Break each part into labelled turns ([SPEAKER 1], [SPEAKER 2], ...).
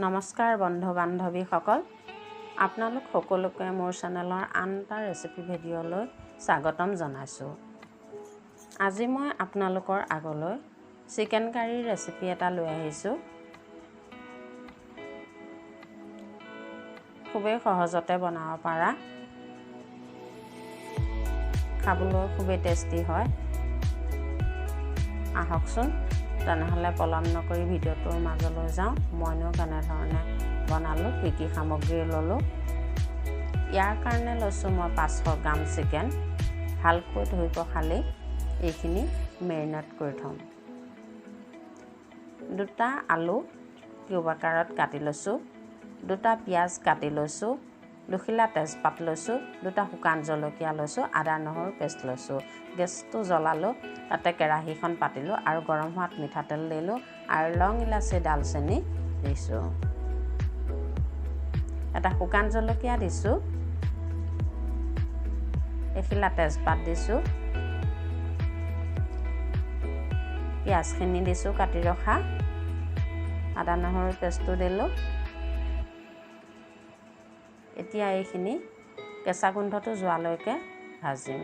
[SPEAKER 1] নমস্কাৰ বন্ধু বান্ধৱীসকল, আপোনালোক সকলোকে মোৰ চেনেলৰ আন এটা ৰেচিপি ভিডিঅ'লৈ স্বাগতম জনাইছোঁ। আজি মই আপোনালোকৰ আগলৈ চিকেন কাৰীৰ ৰেচিপি এটা লৈ আহিছোঁ। খুবেই সহজতে বনাব পৰা, খাবলৈ খুবেই টেষ্টি হয়। আহকচোন তেনেহ'লে পলম নকৰি ভিডিঅ'টোৰ মাজলৈ যাওঁ। মইনো কেনেধৰণে বনালোঁ, কি কি সামগ্ৰী ল'লোঁ। ইয়াৰ কাৰণে লৈছোঁ মই 500 গ্ৰাম চিকেন। ভালকৈ ধুই পখালি এইখিনি মেৰিনেট কৰি থ'ম। 2টা আলু কিউব আকাৰত কাটি লৈছোঁ, 2টা পিঁয়াজ কাটি লৈছোঁ, 2 খিলা তেজপাত লৈছোঁ, 2টা শুকান জলকীয়া লৈছোঁ, আদা নহৰু পেষ্ট লৈছোঁ। গেছটো জ্বলালোঁ, তাতে কেৰাহীখন পাতিলোঁ আৰু গৰম হোৱাত মিঠাতেল দিলোঁ আৰু লং ইলাচি ডালচেনি দিছোঁ। এটা শুকান জলকীয়া দিছোঁ, এখিলা তেজপাত দিছোঁ, পিঁয়াজখিনি দিছোঁ কাটি ৰখা, আদা নহৰু পেষ্টটো দিলোঁ। এতিয়া এইখিনি কেঁচা গোন্ধটো যোৱালৈকে ভাজিম।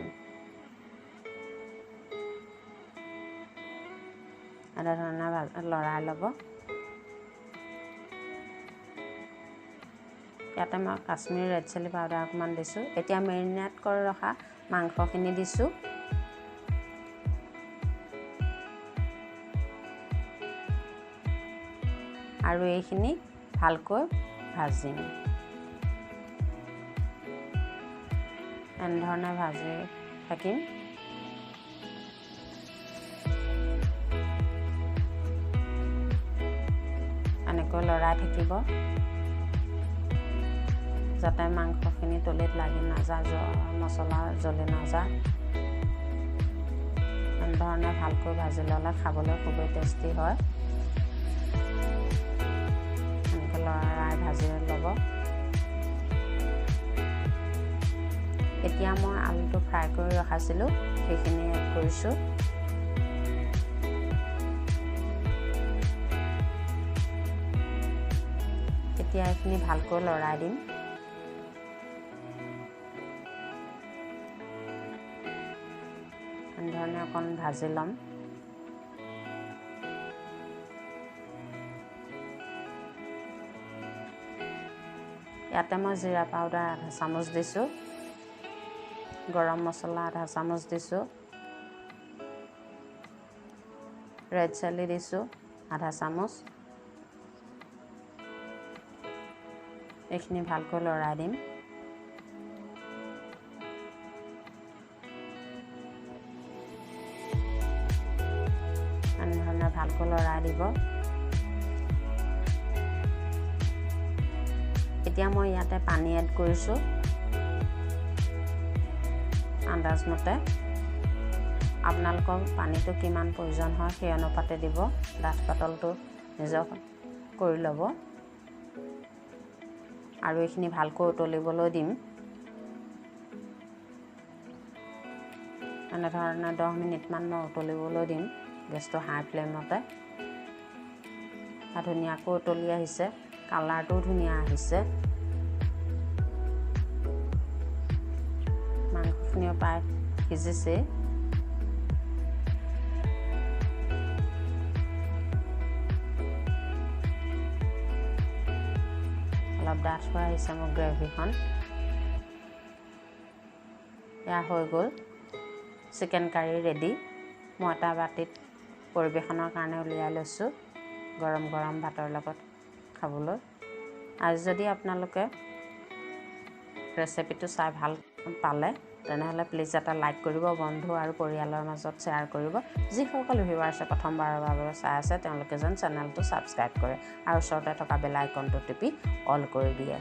[SPEAKER 1] এনেধৰণে লৰাই ল'ব। ইয়াতে মই কাশ্মীৰী ৰেড চিলি পাউডাৰ অকণমান দিছোঁ। এতিয়া মেৰিনেট কৰি ৰখা মাংসখিনি দিছোঁ। আৰু এইখিনি ভালকৈ ভাজিম। এনেধৰণে ভাজি থাকিম। এনেকৈ লৰাই থাকিব যাতে মাংসখিনি তলিত লাগি নাযায়, মছলা জ্বলি নাযায়। এনেধৰণে ভালকৈ ভাজি ল'লে খাবলৈ খুবেই টেষ্টি হয়। এনেকৈ লৰাই ভাজি ল'ব। এতিয়া মই আলুটো ফ্ৰাই কৰি ৰখাইছিলোঁ, সেইখিনি এড কৰিছোঁ। এতিয়া এইখিনি ভালকৈ লৰাই দিম। এনেধৰণে অকণ ভাজি ল'ম। ইয়াতে মই জিৰা পাউডাৰ আধা চামুচ দিছোঁ, গৰম মছলা আধা চামুচ দিছোঁ, ৰেড চিলি দিছোঁ আধা চামুচ। এইখিনি ভালকৈ লৰাই দিম। এনেধৰণে ভালকৈ লৰাই দিব। এতিয়া মই ইয়াতে পানী এড কৰিছোঁ আন্দাজমতে। আপোনালোকৰ পানীটো কিমান প্ৰয়োজন হয় সেই অনুপাতে দিব। ডাঠ পাতলটো নিজৰ কৰি ল'ব। আৰু এইখিনি ভালকৈ উতলিবলৈ দিম। এনেধৰণে 10 মিনিটমান মই উতলিবলৈ দিম গেছটো হাই ফ্লেমতে। ধুনীয়াকৈ উতলি আহিছে, কালাৰটোও ধুনীয়া আহিছে। মাংসখিনিও প্ৰায় সিজিছে। অলপ ডাঠ হৈ আহিছে মোৰ গ্ৰেভিখন। এয়া হৈ গ'ল চিকেন কাৰী ৰেডি। মই এটা বাটিত পৰিৱেশনৰ কাৰণে উলিয়াই লৈছোঁ গৰম গৰম ভাতৰ লগত খাবলৈ। আৰু যদি আপোনালোকে ৰেচিপিটো চাই ভাল পালে তেনেহ'লে প্লিজ এটা লাইক কৰিব, বন্ধু আৰু পৰিয়ালৰ মাজত শ্বেয়াৰ কৰিব। যিসকল ভিউৱাৰ্ছে প্ৰথমবাৰৰ বাবে চাই আছে তেওঁলোকে যেন চেনেলটো ছাবস্ক্ৰাইব কৰে আৰু ওচৰতে থকা বেল আইকনটো টিপি অল কৰি দিয়ে।